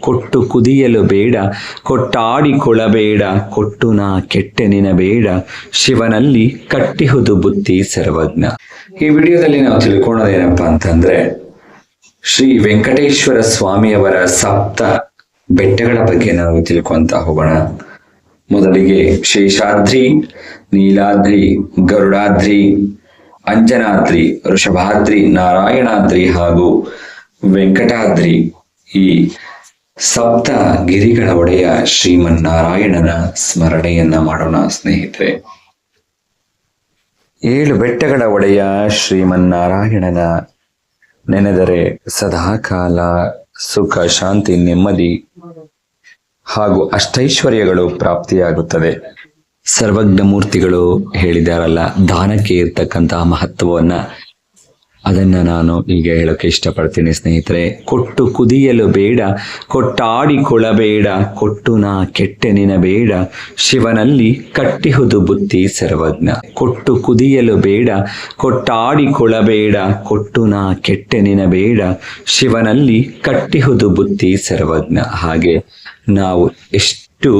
ಕೊಟ್ಟು ಕುದಿಯಲು ಬೇಡ, ಕೊಟ್ಟಾಡಿಕೊಳ್ಳಬೇಡ, ಕೊಟ್ಟು ನಾ ಕೆಟ್ಟೆನಿನ ಬೇಡ, ಶಿವನಲ್ಲಿ ಕಟ್ಟಿಹುದು ಬುದ್ಧಿ ಸರ್ವಜ್ಞ. ಈ ವಿಡಿಯೋದಲ್ಲಿ ನಾವು ತಿಳ್ಕೊಳ್ಳೋದೇನಪ್ಪಾ ಅಂತಂದ್ರೆ, ಶ್ರೀ ವೆಂಕಟೇಶ್ವರ ಸ್ವಾಮಿಯವರ ಸಪ್ತ ಬೆಟ್ಟಗಳ ಬಗ್ಗೆ ನಾವು ತಿಳ್ಕೊಂತ ಹೋಗೋಣ. ಮೊದಲಿಗೆ ಶೇಷಾದ್ರಿ, ನೀಲಾದ್ರಿ, ಗರುಡಾದ್ರಿ, ಅಂಜನಾದ್ರಿ, ವೃಷಭಾದ್ರಿ, ನಾರಾಯಣಾದ್ರಿ ಹಾಗೂ ವೆಂಕಟಾದ್ರಿ, ಈ ಸಪ್ತ ಗಿರಿಗಳ ಒಡೆಯ ಶ್ರೀಮನ್ನಾರಾಯಣನ ಸ್ಮರಣೆಯನ್ನ ಮಾಡೋಣ ಸ್ನೇಹಿತರೆ. 7 ಬೆಟ್ಟಗಳ ಒಡೆಯ ಶ್ರೀಮನ್ನಾರಾಯಣನ ನೆನೆದರೆ ಸದಾಕಾಲ ಸುಖ, ಶಾಂತಿ, ನೆಮ್ಮದಿ ಹಾಗೂ ಅಷ್ಟೈಶ್ವರ್ಯಗಳು ಪ್ರಾಪ್ತಿಯಾಗುತ್ತದೆ. ಸರ್ವಜ್ಞ ಮೂರ್ತಿಗಳು ಹೇಳಿದಾರಲ್ಲ, ದಾನಕ್ಕೆ ಇರ್ತಕ್ಕಂತಹ ಮಹತ್ವವನ್ನ ಅದನ್ನ ನಾನು ಈಗ ಹೇಳೋಕೆ ಇಷ್ಟಪಡ್ತೀನಿ ಸ್ನೇಹಿತರೆ. ಕೊಟ್ಟು ಕುದಿಯಲು ಬೇಡ, ಕೊಟ್ಟಾಡಿಕೊಳ್ಳಬೇಡ, ಕೊಟ್ಟು ನಾ ಕೆಟ್ಟೆನಿನ ಬೇಡ, ಶಿವನಲ್ಲಿ ಕಟ್ಟಿಹುದು ಬುದ್ಧಿ ಸರ್ವಜ್ಞ. ಕೊಟ್ಟು ಕುದಿಯಲು ಬೇಡ, ಕೊಟ್ಟಾಡಿಕೊಳ್ಳಬೇಡ, ಕೊಟ್ಟು ನಾ ಕೆಟ್ಟೆನಿನ ಬೇಡ, ಶಿವನಲ್ಲಿ ಕಟ್ಟಿಹುದು ಬುದ್ಧಿ ಸರ್ವಜ್ಞ. ಹಾಗೆ ನಾವು ಎಷ್ಟು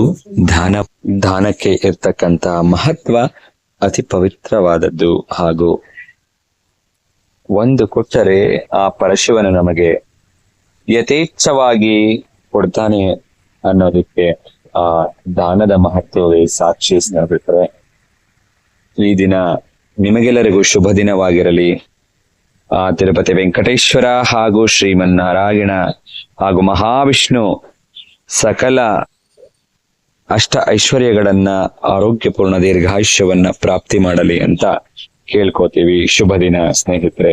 ದಾನಕ್ಕೆ ಇರ್ತಕ್ಕಂಥ ಮಹತ್ವ ಅತಿ ಪವಿತ್ರವಾದದ್ದು, ಹಾಗೂ ಒಂದು ಕೊಟ್ಟರೆ ಆ ಪರಶಿವನು ನಮಗೆ ಯಥೇಚ್ಛವಾಗಿ ಕೊಡ್ತಾನೆ ಅನ್ನೋದಕ್ಕೆ ಆ ದಾನದ ಮಹತ್ವವೇ ಸಾಕ್ಷಿ ಸ್ನೇಹಿತರೆ. ಈ ದಿನ ನಿಮಗೆಲ್ಲರಿಗೂ ಶುಭ ದಿನವಾಗಿರಲಿ. ತಿರುಪತಿ ವೆಂಕಟೇಶ್ವರ ಹಾಗೂ ಶ್ರೀಮನ್ನಾರಾಯಣ ಹಾಗೂ ಮಹಾವಿಷ್ಣು ಸಕಲ ಅಷ್ಟ ಐಶ್ವರ್ಯಗಳನ್ನ, ಆರೋಗ್ಯಪೂರ್ಣ ದೀರ್ಘಾಯುಷ್ಯವನ್ನ ಪ್ರಾಪ್ತಿ ಮಾಡಲಿ ಅಂತ ಕೇಳ್ಕೋತೀವಿ. ಶುಭ ದಿನ ಸ್ನೇಹಿತರೆ.